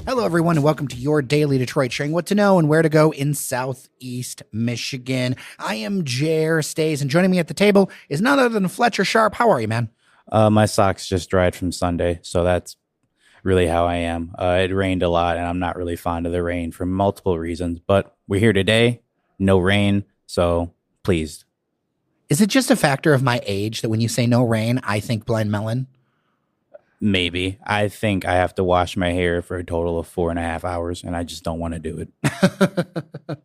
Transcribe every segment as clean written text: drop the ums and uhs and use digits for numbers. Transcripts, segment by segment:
Hello, everyone, and welcome to your Daily Detroit, sharing what to know and where to go in Southeast Michigan. I am Jer Stays, and joining me at the table is none other than Fletcher Sharp. How are you, man? My socks just dried from Sunday, so that's really how I am. It rained a lot, and I'm not really fond of the rain for multiple reasons, but we're here today, no rain, so pleased. Is it just a factor of my age that when you say no rain, I think blind melon? Maybe. I think I have to wash my hair for a total of 4.5 hours, and I just don't want to do it.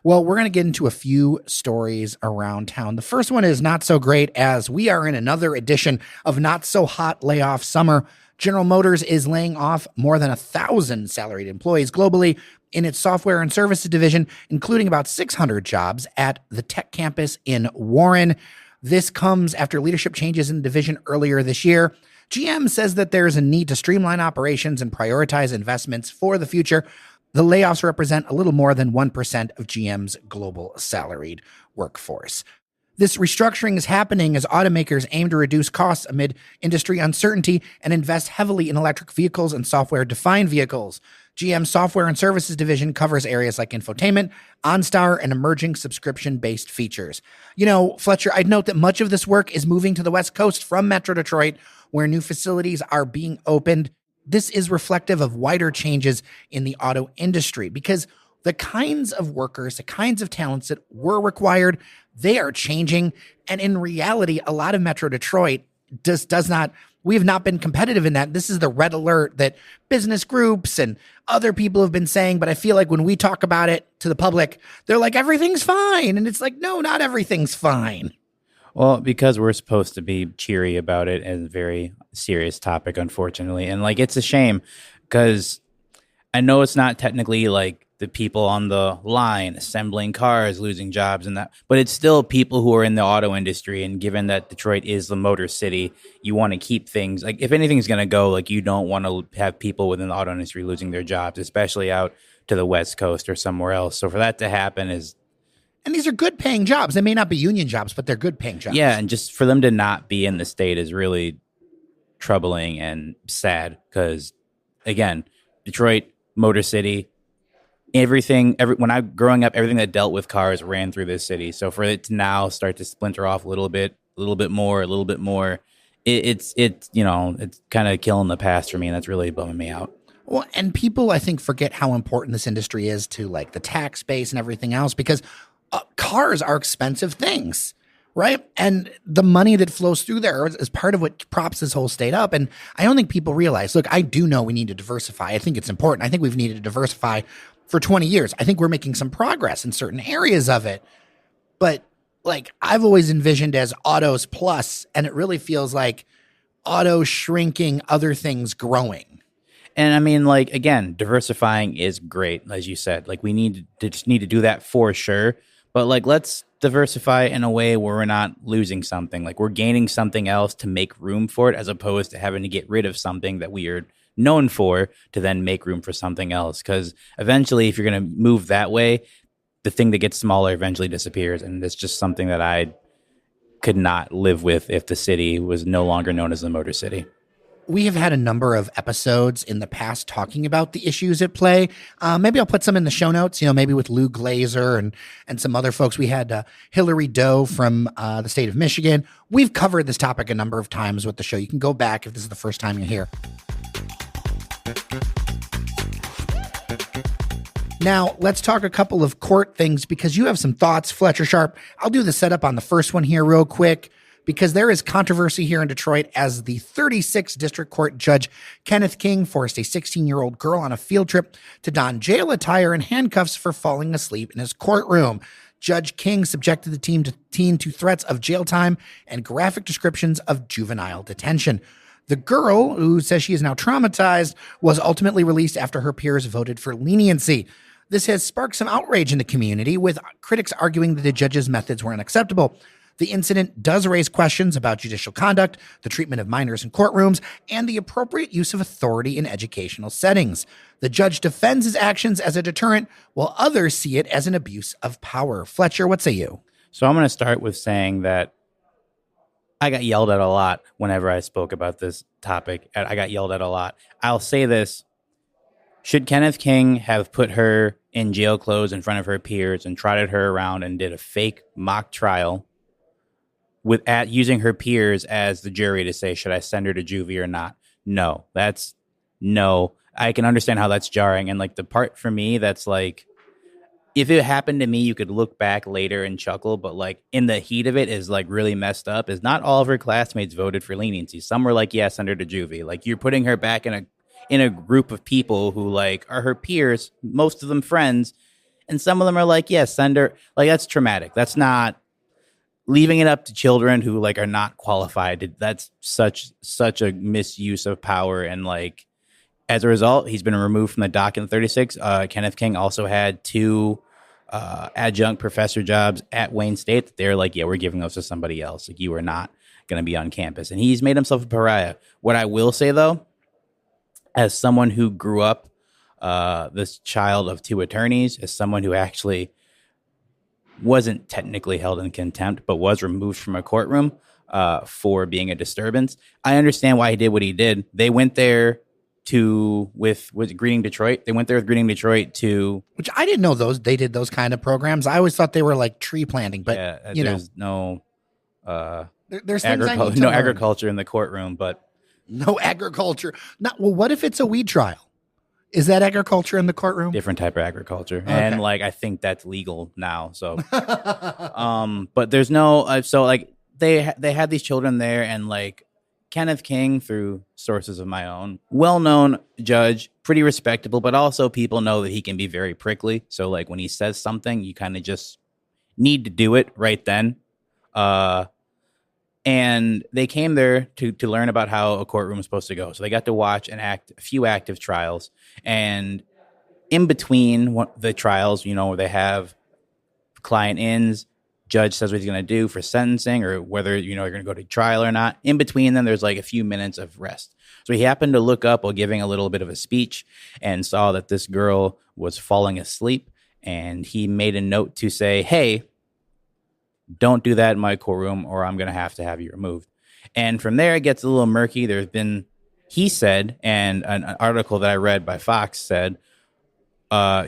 Well, we're going to get into a few stories around town. The first one is not so great as we are in another edition of Not So Hot Layoff Summer. General Motors is laying off more than 1,000 salaried employees globally in its software and services division, including about 600 jobs at the tech campus in Warren. This comes after leadership changes in the division earlier this year. GM says that there is a need to streamline operations and prioritize investments for the future. The layoffs represent a little more than 1% of GM's global salaried workforce. This restructuring is happening as automakers aim to reduce costs amid industry uncertainty and invest heavily in electric vehicles and software-defined vehicles. GM's software and services division covers areas like infotainment, OnStar, and emerging subscription-based features. You know, Fletcher, I'd note that much of this work is moving to the West Coast from Metro Detroit, where new facilities are being opened. This is reflective of wider changes in the auto industry because the kinds of workers, the kinds of talents that were required, they are changing. And in reality, a lot of Metro Detroit does not, we have not been competitive in that. This is the red alert that business groups and other people have been saying. But I feel like when we talk about it to the public, they're like, everything's fine. And it's like, no, not everything's fine. Well, because we're supposed to be cheery about it and a very serious topic, unfortunately. And like, it's a shame because I know it's not technically like the people on the line assembling cars losing jobs and that, but it's still people who are in the auto industry. And given that Detroit is the motor city, you want to keep things like if anything's going to go, like you don't want to have people within the auto industry losing their jobs, especially out to the West Coast or somewhere else. So for that to happen is. And these are good paying jobs. They may not be union jobs, but they're good paying jobs. Yeah. And just for them to not be in the state is really troubling and sad because, again, Detroit, Motor City, when I growing up, everything that dealt with cars ran through this city. So for it to now start to splinter off a little bit more, it's kind of killing the past for me. And that's really bumming me out. Well, and people, I think, forget how important this industry is to like the tax base and everything else because cars are expensive things, right? And the money that flows through there is part of what props this whole state up. And I don't think people realize, look, I do know we need to diversify. I think it's important. I think we've needed to diversify for 20 years. I think we're making some progress in certain areas of it. But like I've always envisioned as autos plus, and it really feels like auto shrinking, other things growing. And I mean, like, again, diversifying is great, as you said. Like, we need to do that for sure. But like, let's diversify in a way where we're not losing something. Like, we're gaining something else to make room for it, as opposed to having to get rid of something that we are known for to then make room for something else. Because eventually, if you're going to move that way, the thing that gets smaller eventually disappears. And it's just something that I could not live with if the city was no longer known as the Motor City. We have had a number of episodes in the past talking about the issues at play. Maybe I'll put some in the show notes, maybe with Lou Glazer and some other folks. We had Hillary Doe from the state of Michigan. We've covered this topic a number of times with the show. You can go back if this is the first time you're here. Now, let's talk a couple of court things because you have some thoughts, Fletcher Sharp. I'll do the setup on the first one here real quick, because there is controversy here in Detroit as the 36th District Court Judge Kenneth King forced a 16-year-old girl on a field trip to don jail attire and handcuffs for falling asleep in his courtroom. Judge King subjected the teen to threats of jail time and graphic descriptions of juvenile detention. The girl, who says she is now traumatized, was ultimately released after her peers voted for leniency. This has sparked some outrage in the community, with critics arguing that the judge's methods were unacceptable. The incident does raise questions about judicial conduct, the treatment of minors in courtrooms, and the appropriate use of authority in educational settings. The judge defends his actions as a deterrent, while others see it as an abuse of power. Fletcher, what say you? So I'm going to start with saying that I got yelled at a lot whenever I spoke about this topic. I got yelled at a lot. I'll say this. Should Kenneth King have put her in jail clothes in front of her peers and trotted her around and did a fake mock trial using her peers as the jury to say, should I send her to juvie or not? No, no. I can understand how that's jarring. And like the part for me that's like, if it happened to me, you could look back later and chuckle, but like in the heat of it is like really messed up. Is not all of her classmates voted for leniency. Some were like, yeah, send her to juvie. Like you're putting her back in a group of people who like are her peers, most of them friends, and some of them are like, yeah, send her. Like that's traumatic. That's not leaving it up to children who like are not qualified. That's such a misuse of power. And like as a result, he's been removed from the docket in 36. Kenneth King also had 2 adjunct professor jobs at Wayne State. They're like, yeah, we're giving those to somebody else. Like you are not going to be on campus. And he's made himself a pariah. What I will say though, as someone who grew up this child of 2 attorneys, as someone who actually wasn't technically held in contempt, but was removed from a courtroom for being a disturbance, I understand why he did what he did. They went there with Greeting Detroit. They went there with Greeting Detroit to, which I didn't know they did those kind of programs. I always thought they were like tree planting, but yeah, there's no no agriculture in the courtroom, but no agriculture. Well, what if it's a weed trial? Is that agriculture in the courtroom? Different type of agriculture. Okay. And like, I think that's legal now. So, but there's no, so like they had these children there, and like Kenneth King, through sources of my own, well-known judge, pretty respectable, but also people know that he can be very prickly. So like when he says something, you kind of just need to do it right then. And they came there to learn about how a courtroom is supposed to go. So they got to watch a few active trials. And in between the trials, where they have client ins, judge says what he's going to do for sentencing, or whether, you're going to go to trial or not. In between them, there's like a few minutes of rest. So he happened to look up while giving a little bit of a speech and saw that this girl was falling asleep. And he made a note to say, hey, don't do that in my courtroom or I'm going to have you removed. And from there, it gets a little murky. There's been, he said, and an article that I read by Fox said,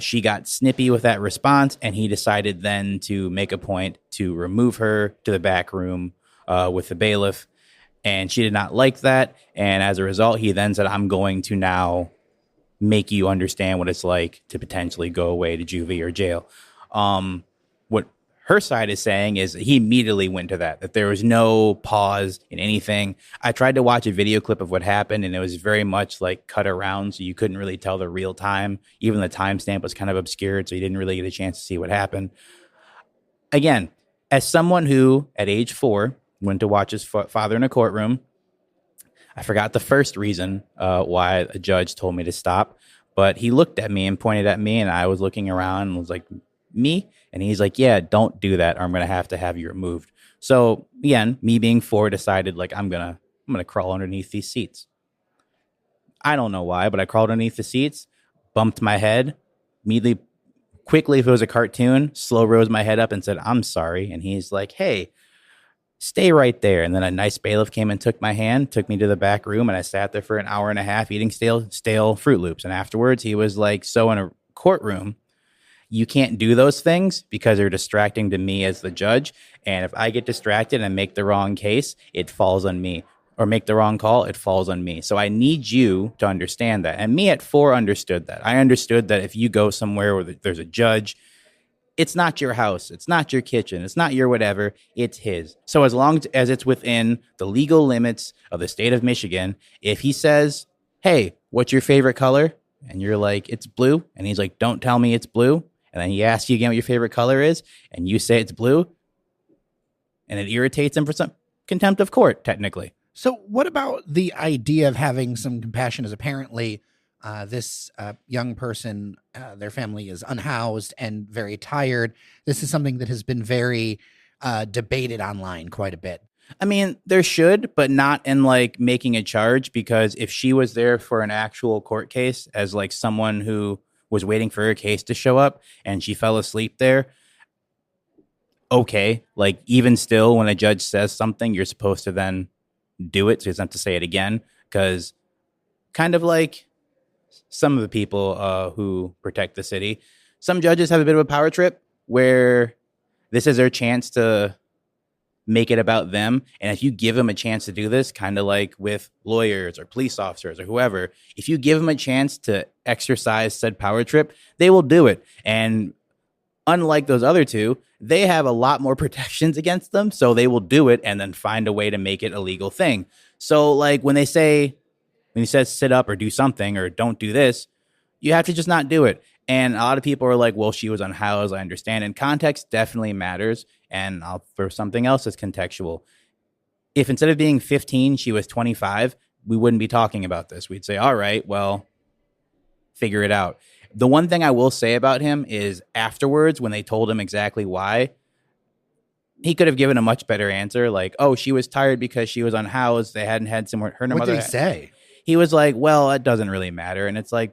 she got snippy with that response, and he decided then to make a point to remove her to the back room with the bailiff. And she did not like that. And as a result, he then said, I'm going to now make you understand what it's like to potentially go away to juvie or jail. What her side is saying is he immediately went to that there was no pause in anything. I tried to watch a video clip of what happened, and it was very much like cut around, so you couldn't really tell the real time. Even the timestamp was kind of obscured, so you didn't really get a chance to see what happened. Again, as someone who, at age 4, went to watch his father in a courtroom, I forgot the first reason why a judge told me to stop, but he looked at me and pointed at me, and I was looking around and was like, me? And he's like, yeah, don't do that, or I'm going to have you removed. So again, me being 4, decided like, I'm going to crawl underneath these seats. I don't know why, but I crawled underneath the seats, bumped my head, immediately, quickly, if it was a cartoon, slow rose my head up and said, I'm sorry. And he's like, hey, stay right there. And then a nice bailiff came and took my hand, took me to the back room, and I sat there for an hour and a half eating stale Fruit Loops. And afterwards, he was like, so in a courtroom, you can't do those things because they're distracting to me as the judge. And if I get distracted and make the wrong case, it falls on me. Or make the wrong call, it falls on me. So I need you to understand that. And me at 4 understood that. I understood that if you go somewhere where there's a judge, it's not your house, it's not your kitchen, it's not your whatever, it's his. So as long as it's within the legal limits of the state of Michigan, if he says, hey, what's your favorite color? And you're like, it's blue. And he's like, don't tell me it's blue. And then he asks you again what your favorite color is, and you say it's blue, and it irritates him for some contempt of court, technically. So what about the idea of having some compassion, as apparently this young person, their family is unhoused and very tired. This is something that has been very debated online quite a bit. I mean, there should, but not in like making a charge, because if she was there for an actual court case as like someone who was waiting for her case to show up and she fell asleep there, okay, like even still, when a judge says something, you're supposed to then do it. So you have to say it again, because kind of like some of the people who protect the city. Some judges have a bit of a power trip where this is their chance to make it about them. And if you give them a chance to do this, kind of like with lawyers or police officers or whoever, if you give them a chance to exercise said power trip, they will do it. And unlike those other two, they have a lot more protections against them. So they will do it and then find a way to make it a legal thing. So like when he says sit up or do something or don't do this, you have to just not do it. And a lot of people are like, well, she was unhoused. I understand. And context definitely matters. And I'll throw something else that's contextual. If instead of being 15, she was 25, we wouldn't be talking about this. We'd say, all right, well, figure it out. The one thing I will say about him is afterwards, when they told him exactly why, he could have given a much better answer. Like, oh, she was tired because she was unhoused. They hadn't had somewhere. Her What did he say? He was like, well, it doesn't really matter. And it's like,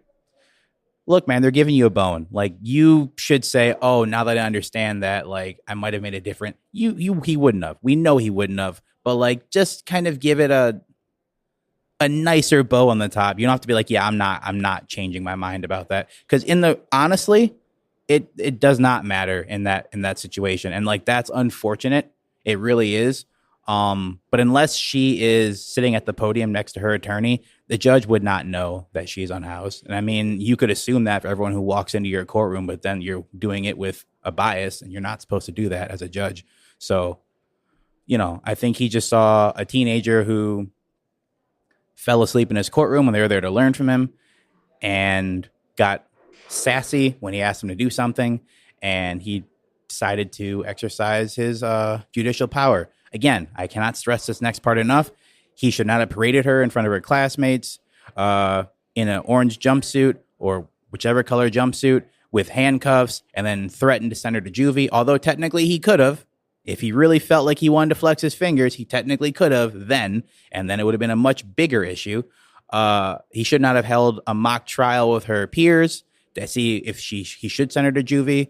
look, man, they're giving you a bone. Like, you should say, oh, now that I understand that, like, I might have made it different. He wouldn't have. We know he wouldn't have. But like, just kind of give it a nicer bow on the top. You don't have to be like, yeah, I'm not changing my mind about that. Because honestly, it does not matter in that situation. And like, that's unfortunate. It really is. But unless she is sitting at the podium next to her attorney, the judge would not know that she's unhoused. And I mean, you could assume that for everyone who walks into your courtroom, but then you're doing it with a bias and you're not supposed to do that as a judge. So, I think he just saw a teenager who fell asleep in his courtroom when they were there to learn from him and got sassy when he asked him to do something. And he decided to exercise his judicial power. Again, I cannot stress this next part enough. He should not have paraded her in front of her classmates in an orange jumpsuit or whichever color jumpsuit with handcuffs and then threatened to send her to juvie. Although technically he could have. If he really felt like he wanted to flex his fingers, he technically could have then, and then it would have been a much bigger issue. He should not have held a mock trial with her peers to see if he should send her to juvie.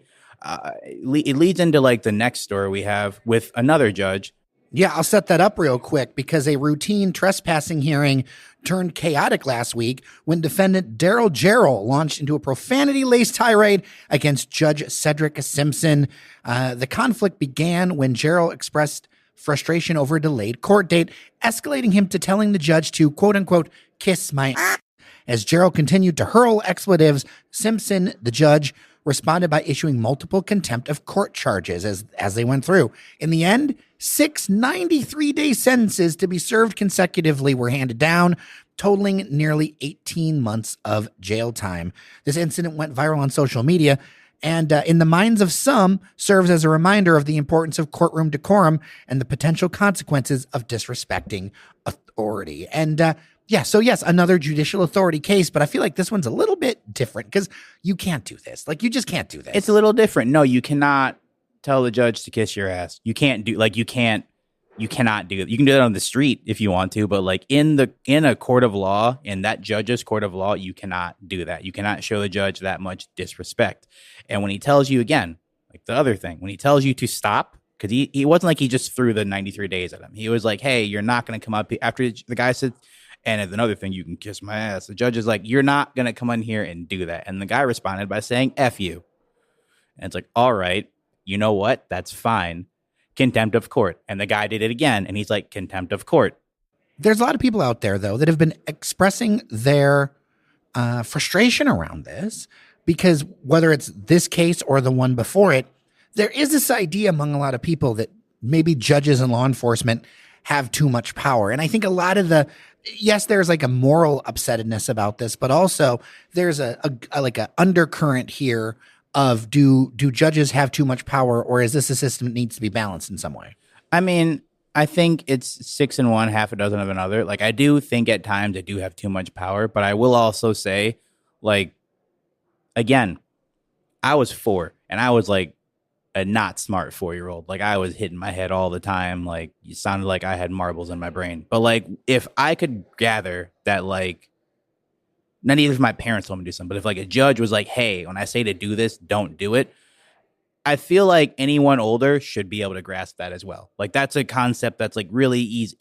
It leads into like the next story we have with another judge. Yeah, I'll set that up real quick because a routine trespassing hearing turned chaotic last week when defendant Daryl Jarrell launched into a profanity-laced tirade against Judge Cedric Simpson. The conflict began when Jarrell expressed frustration over a delayed court date, escalating him to telling the judge to, quote-unquote, kiss my ass. As Jarrell continued to hurl expletives, Simpson, the judge, responded by issuing multiple contempt of court charges as they went through. In the end, 6 93-day sentences to be served consecutively were handed down, totaling nearly 18 months of jail time. This incident went viral on social media and in the minds of some serves as a reminder of the importance of courtroom decorum and the potential consequences of disrespecting authority. And so yes, another judicial authority case, but I feel like this one's a little bit different because you can't do this. Like, you just can't do this. It's a little different. No, you cannot tell the judge to kiss your ass. You cannot do it. You can do that on the street if you want to, but like in a court of law, in that judge's court of law, you cannot do that. You cannot show the judge that much disrespect. And when he tells you, again, like the other thing, when he tells you to stop, because he wasn't like he just threw the 93 days at him. He was like, hey, you're not going to come up after the guy said, and another thing, you can kiss my ass. The judge is like, you're not going to come in here and do that. And the guy responded by saying, F you. And it's like, all right, you know what? That's fine. Contempt of court. And the guy did it again. And he's like, contempt of court. There's a lot of people out there, though, that have been expressing their frustration around this because whether it's this case or the one before it, there is this idea among a lot of people that maybe judges and law enforcement have too much power. And I think a lot of yes, there's like a moral upsetness about this, but also there's a undercurrent here of do judges have too much power, or is this a system that needs to be balanced in some way? I mean, I think it's 6 in one, half a dozen of another. Like, I do think at times they do have too much power, but I will also say, like, again, I was 4 and I was like a not smart 4-year-old. Like, I was hitting my head all the time. Like, it sounded like I had marbles in my brain. But like, if I could gather that, like, not even if my parents told me to do something, but if like a judge was like, hey, when I say to do this, don't do it, I feel like anyone older should be able to grasp that as well. Like, that's a concept that's like really easy.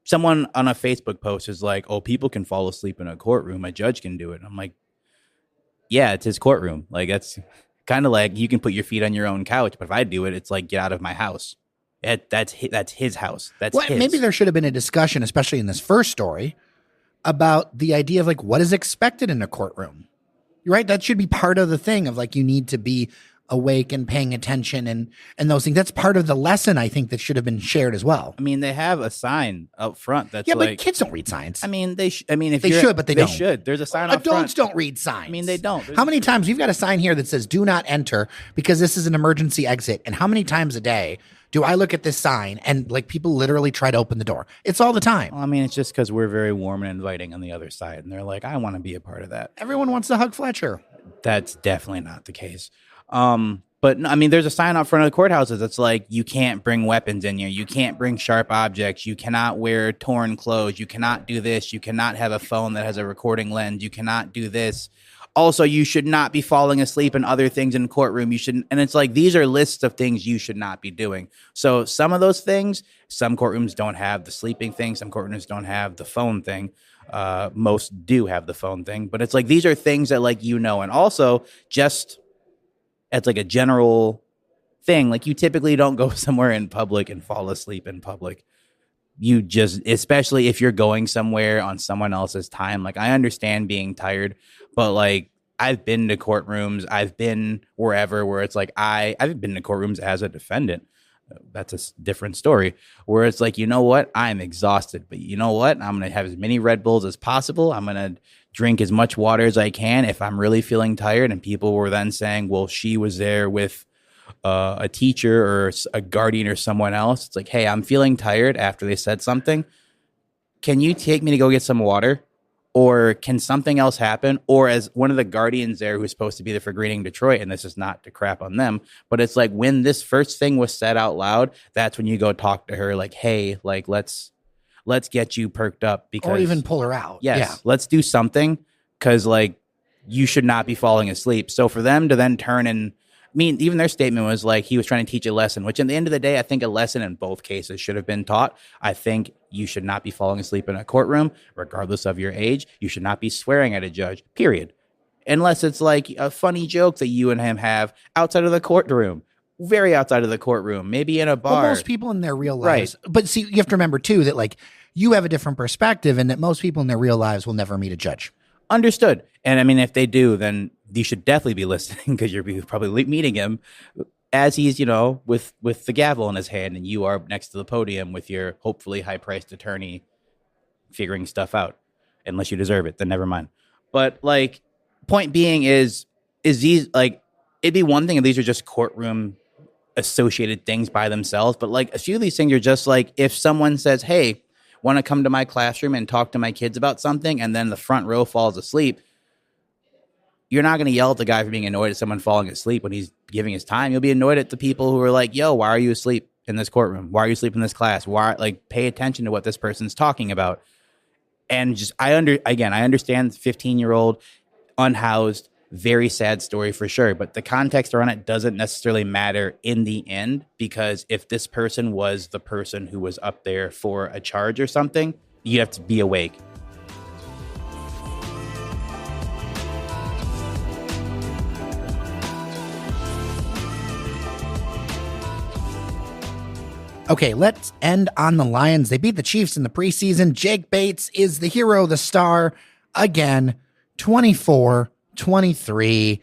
someone on a Facebook post is like, oh, people can fall asleep in a courtroom. A judge can do it. I'm like, yeah, it's his courtroom. Like, that's kind of like you can put your feet on your own couch. But if I do it, it's like, get out of my house. That's his house. That's his. Maybe there should have been a discussion, especially in this first story, about the idea of like what is expected in a courtroom. You're right. That should be part of the thing of like you need to be awake and paying attention and those things. That's part of the lesson, I think, that should have been shared as well. I mean, they have a sign up front that's but kids don't read signs. I mean, they if they should, but they don't. Should. There's a sign up front. Adults don't read signs. I mean, they don't. How many times we've got a sign here that says "Do not enter" because this is an emergency exit, and how many times a day do I look at this sign and like people literally try to open the door? It's all the time. Well, I mean, it's just because we're very warm and inviting on the other side, and they're like, I want to be a part of that. Everyone wants to hug Fletcher. That's definitely not the case. But I mean, there's a sign out front of the courthouses that's like, you can't bring weapons in here. You can't bring sharp objects. You cannot wear torn clothes. You cannot do this. You cannot have a phone that has a recording lens. You cannot do this. Also, you should not be falling asleep and other things in the courtroom. You shouldn't. And it's like, these are lists of things you should not be doing. So some of those things, some courtrooms don't have the sleeping thing. Some courtrooms don't have the phone thing. Most do have the phone thing. But it's like, these are things that like, and also just as like a general thing, like you typically don't go somewhere in public and fall asleep in public. You just, especially if you're going somewhere on someone else's time. Like I understand being tired, but like I've been to courtrooms, I've been wherever where it's like I've been to courtrooms as a defendant. That's a different story where it's like, you know what? I'm exhausted, but you know what? I'm going to have as many Red Bulls as possible. I'm going to drink as much water as I can if I'm really feeling tired. And people were then saying, well, she was there with a teacher or a guardian or someone else. It's like, hey, I'm feeling tired after they said something. Can you take me to go get some water? Or can something else happen? Or as one of the guardians there who's supposed to be there for Greening Detroit, and this is not to crap on them, but it's like when this first thing was said out loud, that's when you go talk to her like, hey, like let's get you perked up. Because, or even pull her out. Yes, let's do something because like you should not be falling asleep. So for them to then turn and, I mean, even their statement was like he was trying to teach a lesson, which at the end of the day, I think a lesson in both cases should have been taught. I think you should not be falling asleep in a courtroom, regardless of your age. You should not be swearing at a judge, period. Unless it's like a funny joke that you and him have outside of the courtroom, very outside of the courtroom, maybe in a bar. Well, most people in their real lives, right. But see, you have to remember too that like you have a different perspective and that most people in their real lives will never meet a judge. Understood. And I mean, if they do, then you should definitely be listening because you're probably meeting him as he's, with the gavel in his hand and you are next to the podium with your hopefully high-priced attorney figuring stuff out. Unless you deserve it, then never mind. But like, point being is these like, it'd be one thing if these are just courtroom associated things by themselves. But like a few of these things are just like, if someone says, hey, want to come to my classroom and talk to my kids about something, and then the front row falls asleep, you're not going to yell at the guy for being annoyed at someone falling asleep when he's giving his time. You'll be annoyed at the people who are like, yo, why are you asleep in this courtroom? Why are you asleep in this class? Why, like, pay attention to what this person's talking about. And just, I understand 15-year-old, unhoused, very sad story for sure, but the context around it doesn't necessarily matter in the end, because if this person was the person who was up there for a charge or something, you have to be awake. Okay, let's end on the Lions. They beat the Chiefs in the preseason. Jake Bates is the hero, the star, again, 24-23.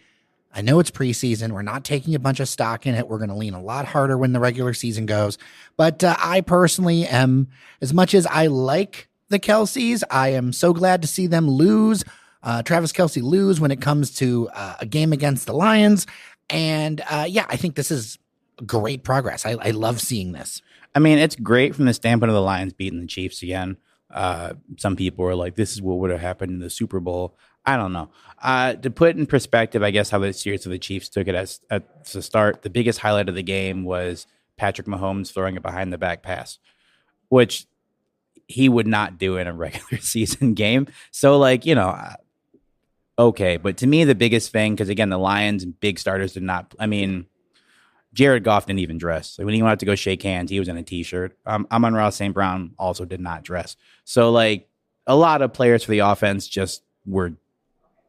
I know it's preseason. We're not taking a bunch of stock in it. We're going to lean a lot harder when the regular season goes. But I personally am, as much as I like the Kelceys, I am so glad to see them lose. Travis Kelce lose when it comes to a game against the Lions. And I think this is great progress. I love seeing this. I mean, it's great from the standpoint of the Lions beating the Chiefs again. Some people are like, this is what would have happened in the Super Bowl. I don't know. To put in perspective, I guess, how the series of the Chiefs took it at the start, the biggest highlight of the game was Patrick Mahomes throwing a behind-the-back pass, which he would not do in a regular season game. So, like, okay. But to me, the biggest thing, because, again, the Lions and big starters did not – I mean – Jared Goff didn't even dress. Like when he went out to go shake hands, he was in a t-shirt. Amon-Ra St. Brown also did not dress. So like a lot of players for the offense just were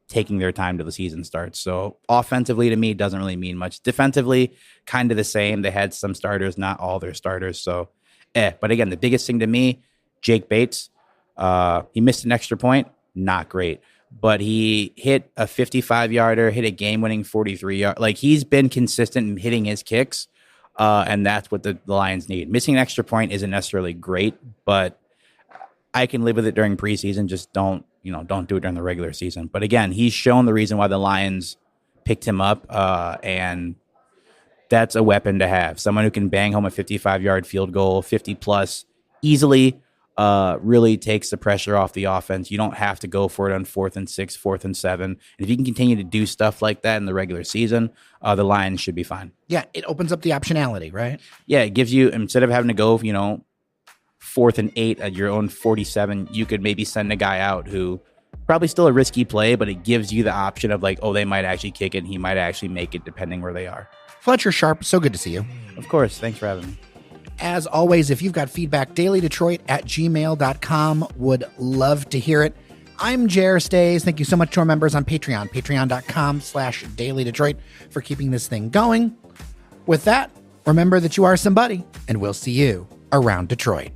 taking their time till the season starts. So offensively to me doesn't really mean much. Defensively, kind of the same. They had some starters, not all their starters. So But again, the biggest thing to me, Jake Bates, he missed an extra point. Not great. But he hit a 55-yarder, hit a game-winning 43-yard. Like, he's been consistent in hitting his kicks, and that's what the Lions need. Missing an extra point isn't necessarily great, but I can live with it during preseason. Just don't do it during the regular season. But again, he's shown the reason why the Lions picked him up, and that's a weapon to have. Someone who can bang home a 55-yard field goal, 50-plus, easily. Really takes the pressure off the offense. You don't have to go for it on 4th and 6, 4th and 7. And if you can continue to do stuff like that in the regular season, the Lions should be fine. Yeah, it opens up the optionality, right? Yeah, it gives you, instead of having to go, 4th and 8 at your own 47, you could maybe send a guy out who probably still a risky play, but it gives you the option of like, oh, they might actually kick it. And he might actually make it depending where they are. Fletcher Sharp, so good to see you. Of course. Thanks for having me. As always, if you've got feedback, dailydetroit@gmail.com. Would love to hear it. I'm Jer Stays. Thank you so much to our members on Patreon, patreon.com/dailydetroit for keeping this thing going. With that, remember that you are somebody, and we'll see you around Detroit.